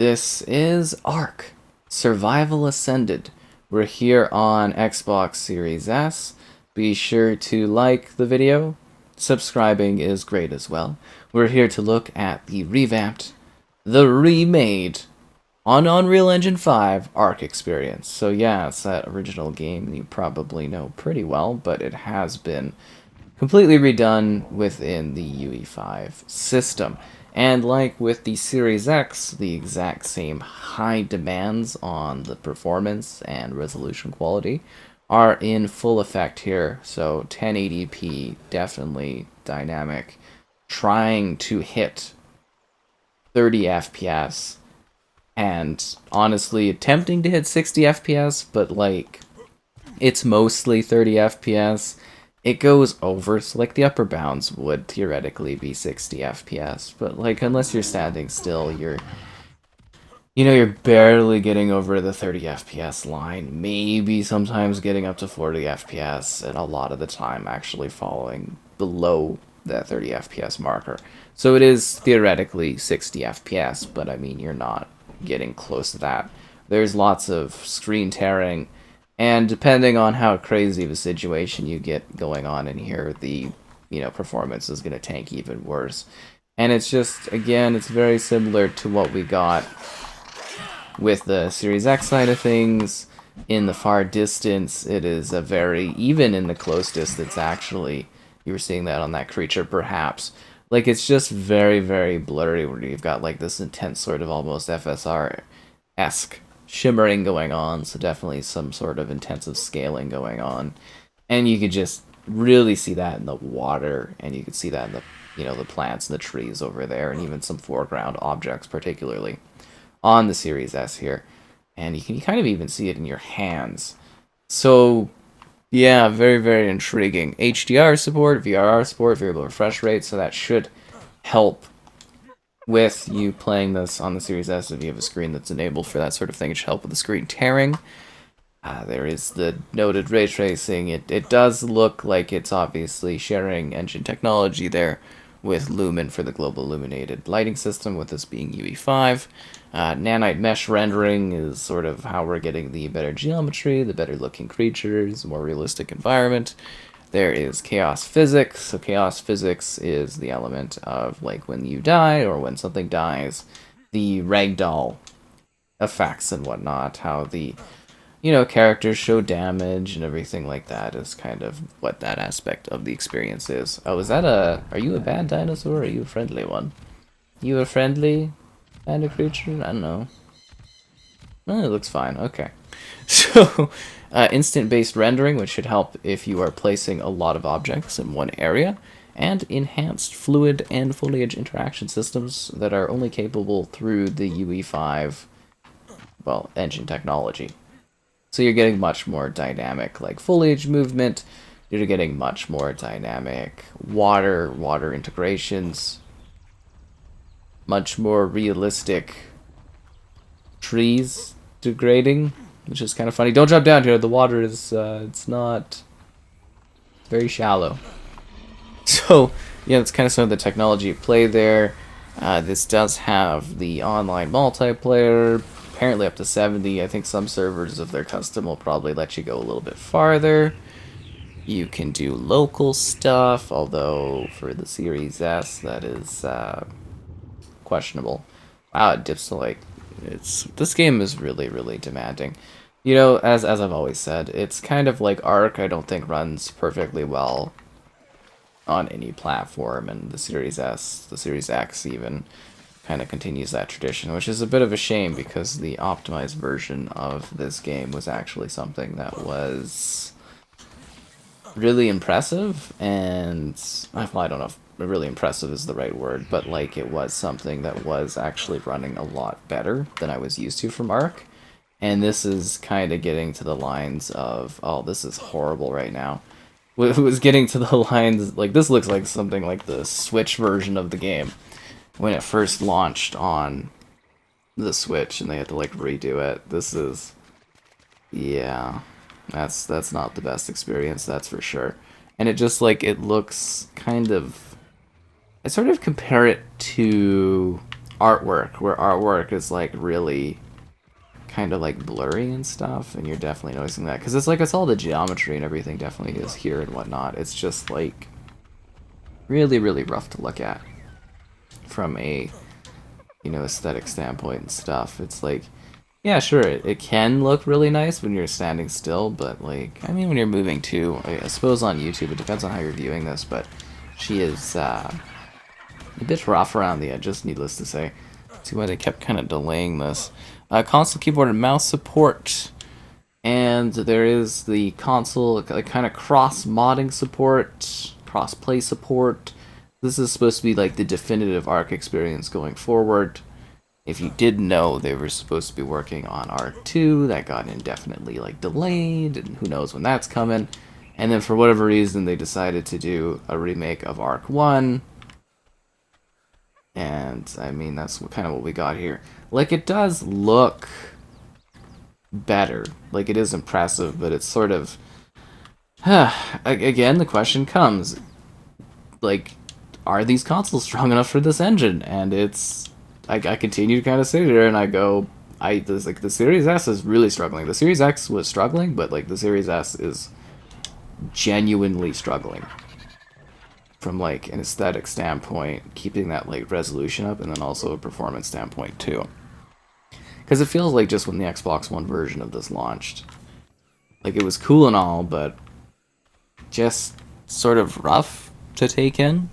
This is Ark Survival Ascended. We're here on Xbox Series S. Be sure to like the video. Subscribing is great as well. We're here to look at the revamped, the remade, on Unreal Engine 5 Ark experience. So yeah, it's that original game you probably know pretty well, but it has been completely redone within the UE5 system. And like with the Series X, the exact same high demands on the performance and resolution quality are in full effect here. So 1080p, definitely dynamic, trying to hit 30 FPS, and honestly attempting to hit 60 FPS, but like it's mostly 30 FPS. It goes over, so like the upper bounds would theoretically be 60 FPS, but like unless you're standing still, you're barely getting over the 30 FPS line, maybe sometimes getting up to 40 FPS, and a lot of the time actually falling below that 30 FPS marker. So it is theoretically 60 FPS, but I mean you're not getting close to that. There's lots of screen tearing, and depending on how crazy of a situation you get going on in here, the performance is going to tank even worse. And it's just, again, it's very similar to what we got with the Series X side of things. In the far distance, it is a very, even in the close distance, actually, you were seeing that on that creature, perhaps. Like, it's just very, very blurry, where you've got, like, this intense sort of almost FSR-esque shimmering going on, so definitely some sort of intensive scaling going on. And you could just really see that in the water, and you could see that in the plants and the trees over there, and even some foreground objects, particularly on the Series S here. And you can kind of even see it in your hands. So, yeah, very, very intriguing. HDR support, VRR support, variable refresh rate, so that should help with you playing this on the Series S. If you have a screen that's enabled for that sort of thing, it should help with the screen tearing. There is the noted ray tracing. It does look like it's obviously sharing engine technology there with Lumen for the global illuminated lighting system, with this being UE5. Nanite mesh rendering is sort of how we're getting the better geometry, the better looking creatures, more realistic environment. There is chaos physics. So chaos physics is the element of, like, when you die or when something dies, the ragdoll effects and whatnot, how the characters show damage and everything like that is kind of what that aspect of the experience is. Oh, are you a bad dinosaur or are you a friendly one? You a friendly kind of creature? I don't know. Oh, it looks fine. Okay. So, instant-based rendering, which should help if you are placing a lot of objects in one area, and enhanced fluid and foliage interaction systems that are only capable through the UE5, well, engine technology. So you're getting much more dynamic, like, foliage movement. You're getting much more dynamic water integrations, much more realistic trees degrading, which is kind of funny. Don't jump down here. The water is, it's not very shallow. So, yeah, that's kind of some of the technology at play there. This does have the online multiplayer, apparently up to 70. I think some servers, if they're custom, will probably let you go a little bit farther. You can do local stuff, although for the Series S, that is questionable. Wow, it dips to, like, this game is really, really demanding. As I've always said, it's kind of like Ark. I don't think runs perfectly well on any platform, and the Series S, the Series X even, kind of continues that tradition, which is a bit of a shame because the optimized version of this game was actually something that was really impressive, and well, I don't know if really impressive is the right word, but like it was something that was actually running a lot better than I was used to from Ark. And this is kind of getting to the lines of, oh, this is horrible right now. It was getting to the lines, like, this looks like something like the Switch version of the game when it first launched on the Switch and they had to, like, redo it. This is, yeah, that's not the best experience, that's for sure. And it just, like, it looks kind of, I sort of compare it to artwork, where artwork is like really kind of like blurry and stuff, and you're definitely noticing that because it's all the geometry and everything definitely is here and whatnot. It's just like really rough to look at from a aesthetic standpoint and stuff. It's like, yeah, sure, it can look really nice when you're standing still, but like, I mean, when you're moving too, I suppose on YouTube, it depends on how you're viewing this, but she is a bit rough around the edges, needless to say. See why they kept kind of delaying this. Console keyboard and mouse support, and there is the console kind of cross-modding support, cross-play support. This is supposed to be like the definitive Ark experience going forward. If you didn't know, they were supposed to be working on Ark 2, that got indefinitely like delayed, and who knows when that's coming. And then for whatever reason, they decided to do a remake of Ark 1. And I mean, that's kind of what we got here. Like, it does look better. Like, it is impressive, but it's sort of... again, the question comes, like, are these consoles strong enough for this engine? And it's... I continue to kind of sit here and I go, the Series S is really struggling. The Series X was struggling, but like the Series S is genuinely struggling from like an aesthetic standpoint, keeping that like resolution up, and then also a performance standpoint too. Because it feels like just when the Xbox One version of this launched, like it was cool and all, but just sort of rough to take in.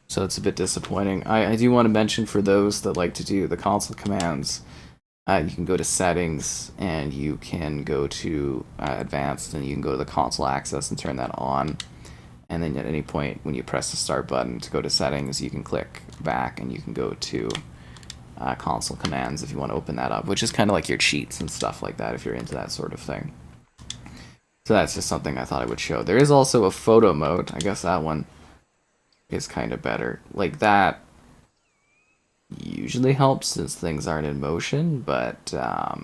So it's a bit disappointing. I do want to mention, for those that like to do the console commands, you can go to settings and you can go to advanced, and you can go to the console access and turn that on. And then at any point when you press the start button to go to settings, you can click back and you can go to console commands if you want to open that up, which is kind of like your cheats and stuff like that if you're into that sort of thing. So that's just something I thought I would show. There is also a photo mode. I guess that one is kind of better. Like, that usually helps since things aren't in motion, but I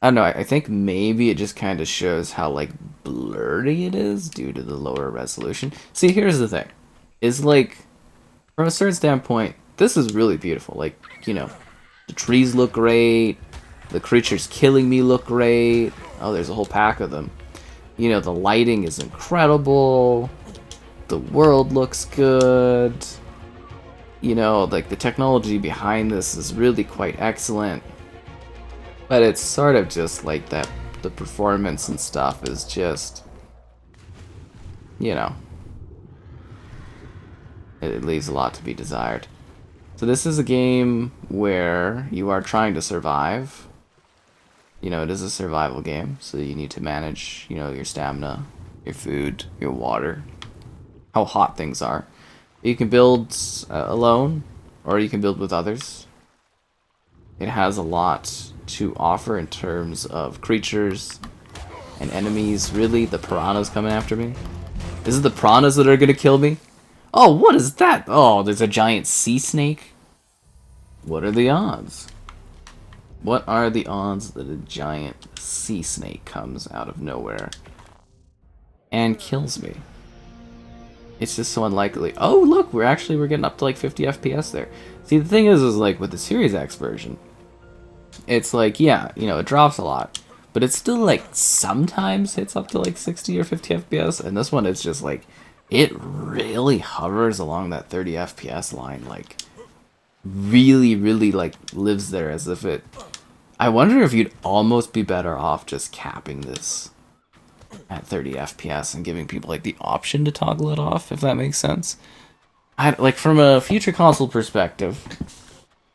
don't know, I think maybe it just kind of shows how like blurry it is due to the lower resolution. See, here's the thing, is like, from a certain standpoint, this is really beautiful. Like, the trees look great, the creatures killing me look great. Oh, there's a whole pack of them. The lighting is incredible. The world looks good. Like the technology behind this is really quite excellent. But it's sort of just like that, the performance and stuff is just, it leaves a lot to be desired. So this is a game where you are trying to survive. It is a survival game, so you need to manage, your stamina, your food, your water, how hot things are. You can build alone, or you can build with others. It has a lot to offer in terms of creatures and enemies. Really, the piranhas coming after me? Is it the piranhas that are gonna kill me? Oh, what is that? Oh, there's a giant sea snake? What are the odds? What are the odds that a giant sea snake comes out of nowhere and kills me? It's just so unlikely. Oh, look, we're getting up to like 50 FPS there. See, the thing is like with the Series X version, it's like, yeah, it drops a lot, but it still like sometimes hits up to like 60 or 50 FPS, and this one, it's just like, it really hovers along that 30 FPS line, like really like lives there as if it... I wonder if you'd almost be better off just capping this at 30 FPS and giving people like the option to toggle it off, if that makes sense. Like, from a future console perspective,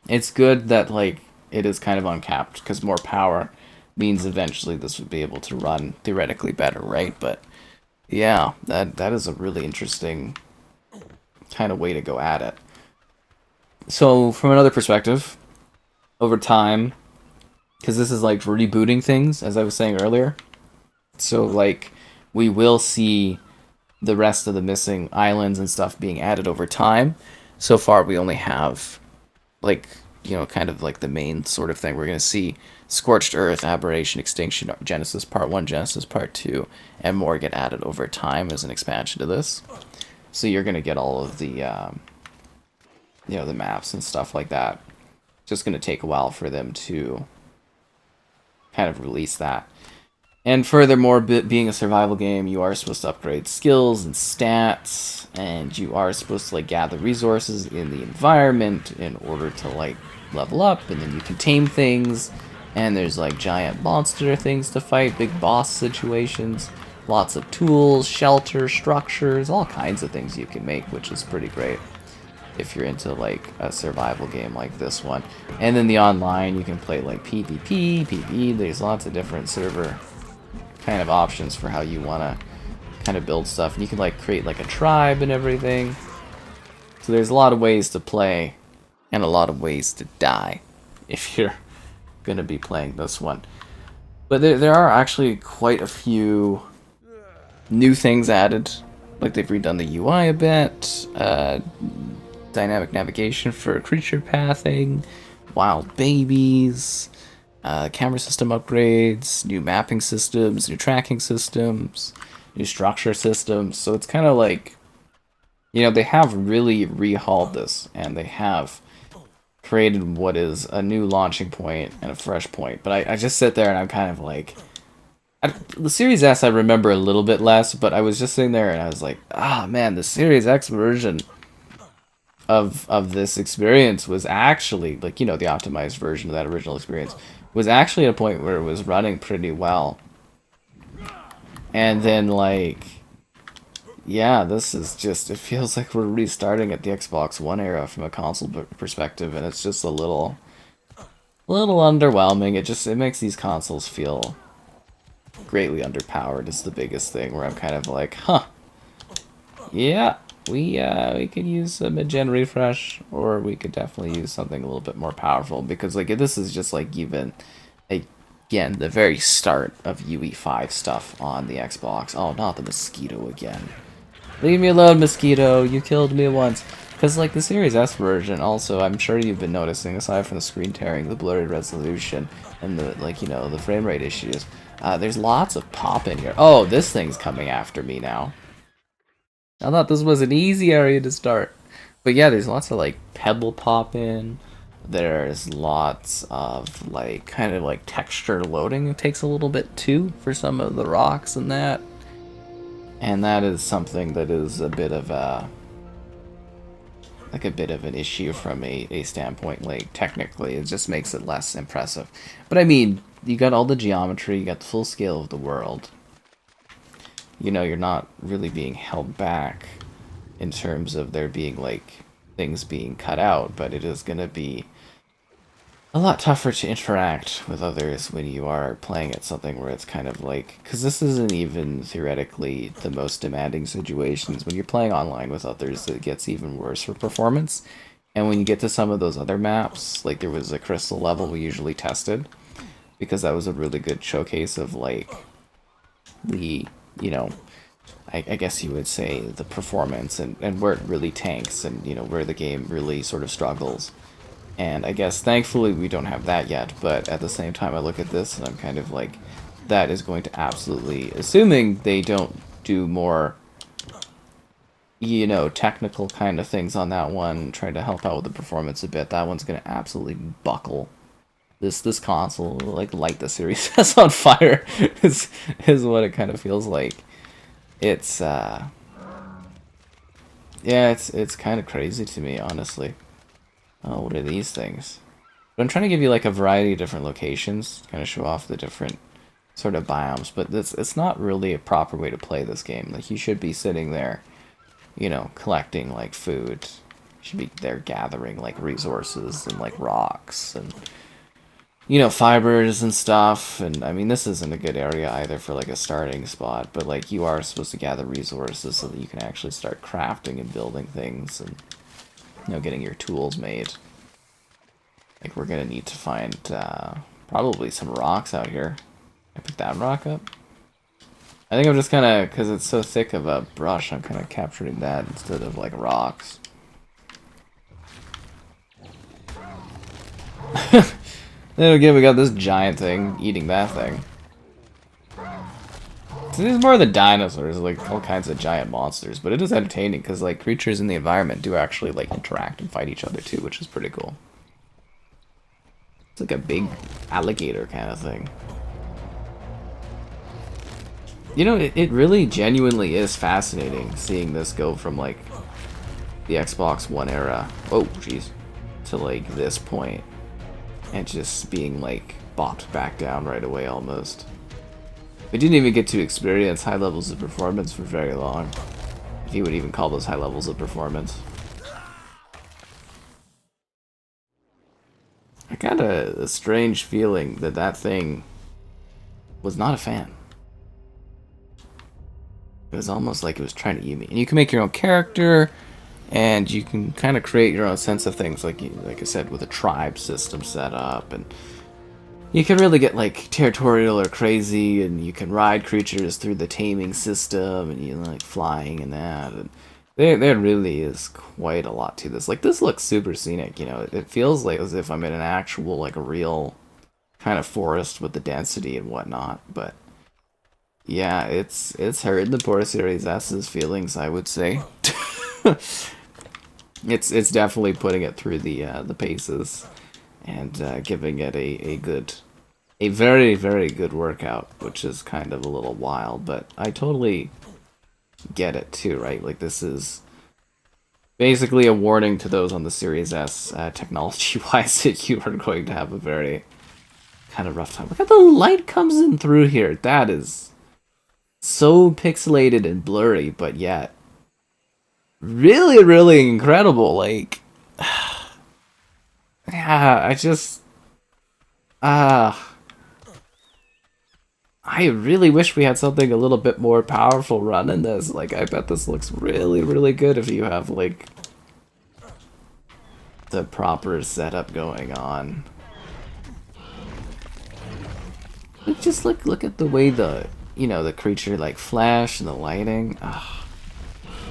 it's good that like it is kind of uncapped, because more power means eventually this would be able to run theoretically better, right? But yeah, that is a really interesting kind of way to go at it. So from another perspective, over time, because this is like rebooting things, as I was saying earlier, so like we will see the rest of the missing islands and stuff being added over time. So far we only have like, kind of like the main sort of thing. We're going to see Scorched Earth, Aberration, Extinction, Genesis Part 1, Genesis Part 2, and more get added over time as an expansion to this. So you're going to get all of the you know, the maps and stuff like that. Just going to take a while for them to kind of release that. And furthermore, being a survival game, you are supposed to upgrade skills and stats, and you are supposed to like gather resources in the environment in order to like level up, and then you can tame things, and there's like giant monster things to fight, big boss situations, lots of tools, shelter, structures, all kinds of things you can make, which is pretty great if you're into like a survival game like this one. And then the online, you can play like PvP, PvE, there's lots of different server kind of options for how you want to kind of build stuff, and you can like create like a tribe and everything. So there's a lot of ways to play and a lot of ways to die if you're gonna be playing this one. But there are actually quite a few new things added. Like they've redone the UI a bit, dynamic navigation for creature pathing, wild babies, camera system upgrades, new mapping systems, new tracking systems, new structure systems. So it's kind of like, you know, they have really rehauled this, and they have created what is a new launching point and a fresh point. But I just sit there and I'm kind of like, the Series S I remember a little bit less, but I was just sitting there and I was like, ah man, the Series X version of this experience was actually, like, you know, the optimized version of that original experience was actually at a point where it was running pretty well. And then, like, yeah, this is just, it feels like we're restarting at the Xbox One era from a console perspective, and it's just a little underwhelming. It makes these consoles feel greatly underpowered is the biggest thing, where I'm kind of like, huh, yeah, we could use a mid-gen refresh, or we could definitely use something a little bit more powerful, because like this is just like even again the very start of UE5 stuff on the Xbox. Oh, not the mosquito again. Leave me alone, mosquito. You killed me once. Because like the Series S version, also, I'm sure you've been noticing, aside from the screen tearing, the blurry resolution, and the, like, you know, the frame rate issues, there's lots of pop in here. Oh, this thing's coming after me now. I thought this was an easy area to start. But yeah, there's lots of like pebble pop in. There's lots of like kind of like texture loading. It takes a little bit too for some of the rocks and that. And that is something that is a bit of a an issue from a standpoint, like technically. It just makes it less impressive. But I mean, you got all the geometry, you got the full scale of the world. You know, you're not really being held back in terms of there being like things being cut out, but it is going to be a lot tougher to interact with others when you are playing at something where it's kind of like, because this isn't even theoretically the most demanding situations. When you're playing online with others, it gets even worse for performance. And when you get to some of those other maps, like there was a crystal level we usually tested, because that was a really good showcase of like the, you know, I guess you would say the performance and where it really tanks, and, you know, where the game really sort of struggles. And I guess thankfully we don't have that yet, but at the same time I look at this and I'm kind of like, that is going to absolutely, assuming they don't do more, you know, technical kind of things on that one, try to help out with the performance a bit, that one's going to absolutely buckle. This console, like, light the Series S on fire, is what it kind of feels like. It's, yeah, it's kind of crazy to me, honestly. Oh, what are these things? But I'm trying to give you, like, a variety of different locations, kind of show off the different sort of biomes, but it's not really a proper way to play this game. Like, you should be sitting there, you know, collecting, like, food. You should be there gathering, like, resources and, like, rocks and, you know, fibers and stuff. And I mean, this isn't a good area either for like a starting spot, but like you are supposed to gather resources so that you can actually start crafting and building things and, you know, getting your tools made. Like, we're gonna need to find probably some rocks out here. Can I pick that rock up? I think I'm just kind of, because it's so thick of a brush, I'm kind of capturing that instead of like rocks. Then again, we got this giant thing eating that thing. So there's more than dinosaurs, like all kinds of giant monsters, but it is entertaining because like creatures in the environment do actually like interact and fight each other too, which is pretty cool. It's like a big alligator kind of thing. You know, it really genuinely is fascinating seeing this go from like the Xbox One era, oh jeez, to like this point, and just being like bopped back down right away almost. We didn't even get to experience high levels of performance for very long, if you would even call those high levels of performance. I got a strange feeling that that thing was not a fan. It was almost like it was trying to eat me. And you can make your own character, and you can kind of create your own sense of things, like I said, with a tribe system set up, and you can really get like territorial or crazy, and you can ride creatures through the taming system, and you like flying and that. And there really is quite a lot to this. Like this looks super scenic, you know. It feels like as if I'm in an actual like a real kind of forest with the density and whatnot, but. Yeah, it's hurting the poor Series S's feelings, I would say. It's definitely putting it through the paces and giving it a very, very good workout, which is kind of a little wild, but I totally get it too, right? Like this is basically a warning to those on the Series S technology-wise that you are going to have a very kind of rough time. Look how the light comes in through here. That is so pixelated and blurry, but yet really, really incredible. Like, yeah, I really wish we had something a little bit more powerful running this. Like, I bet this looks really, really good if you have, like, the proper setup going on. Just look at the way the creature like flash and the lighting. Oh,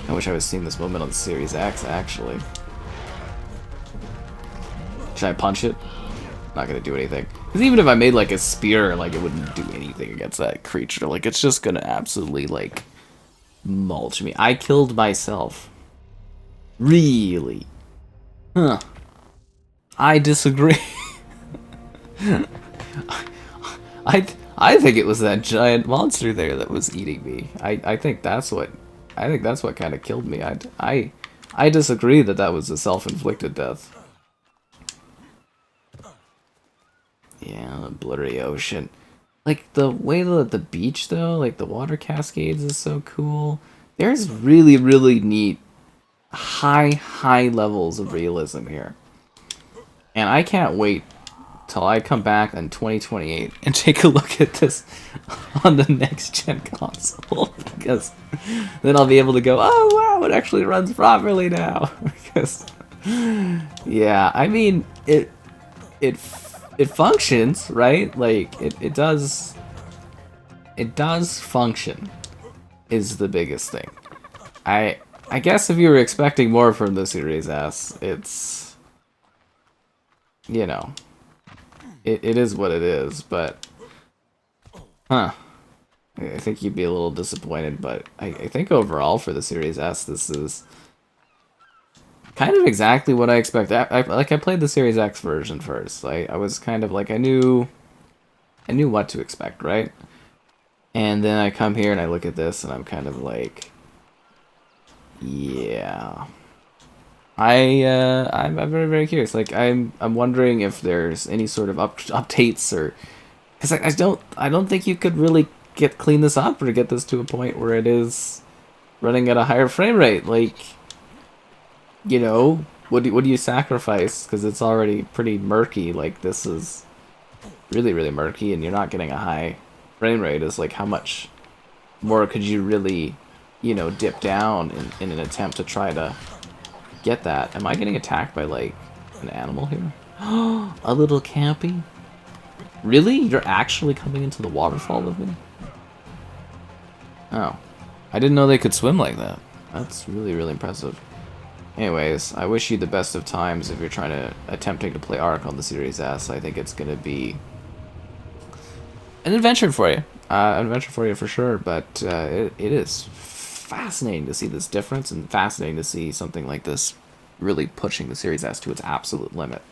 I wish I was seeing this moment on the Series X actually. Should I punch it? Not gonna do anything. Because even if I made like a spear, like it wouldn't do anything against that creature. Like it's just gonna absolutely like mulch me. I killed myself. Really? Huh. I disagree. I think it was that giant monster there that was eating me. I think that's what kind of killed me. I disagree that that was a self-inflicted death. Yeah, the blurry ocean. Like the way that the beach though, like the water cascades is so cool. There's really, really neat high levels of realism here. And I can't wait till I come back in 2028 and take a look at this on the next gen console, because then I'll be able to go, oh wow, it actually runs properly now. Because yeah, I mean it functions, right? Like it does function is the biggest thing. I guess if you were expecting more from the Series S, it's, you know, it is what it is, but huh, I think you'd be a little disappointed, but I think overall for the Series S, this is kind of exactly what I expect. I played the Series X version first. I was kind of like, I knew what to expect, right? And then I come here and I look at this and I'm kind of like, yeah. I'm very, very curious. Like I'm wondering if there's any sort of updates, or because I don't think you could really clean this up or get this to a point where it is running at a higher frame rate. Like, you know, what do you sacrifice? Because it's already pretty murky. Like this is really, really murky, and you're not getting a high frame rate. Is like how much more could you really, you know, dip down in an attempt to try to get that? Am I getting attacked by like an animal here? A little campy? Really? You're actually coming into the waterfall with me? Oh. I didn't know they could swim like that. That's really, really impressive. Anyways, I wish you the best of times if you're attempting to play Ark on the Series S. I think it's gonna be an adventure for you. An adventure for you for sure, but it is fascinating to see this difference and fascinating to see something like this really pushing the Series S to its absolute limit.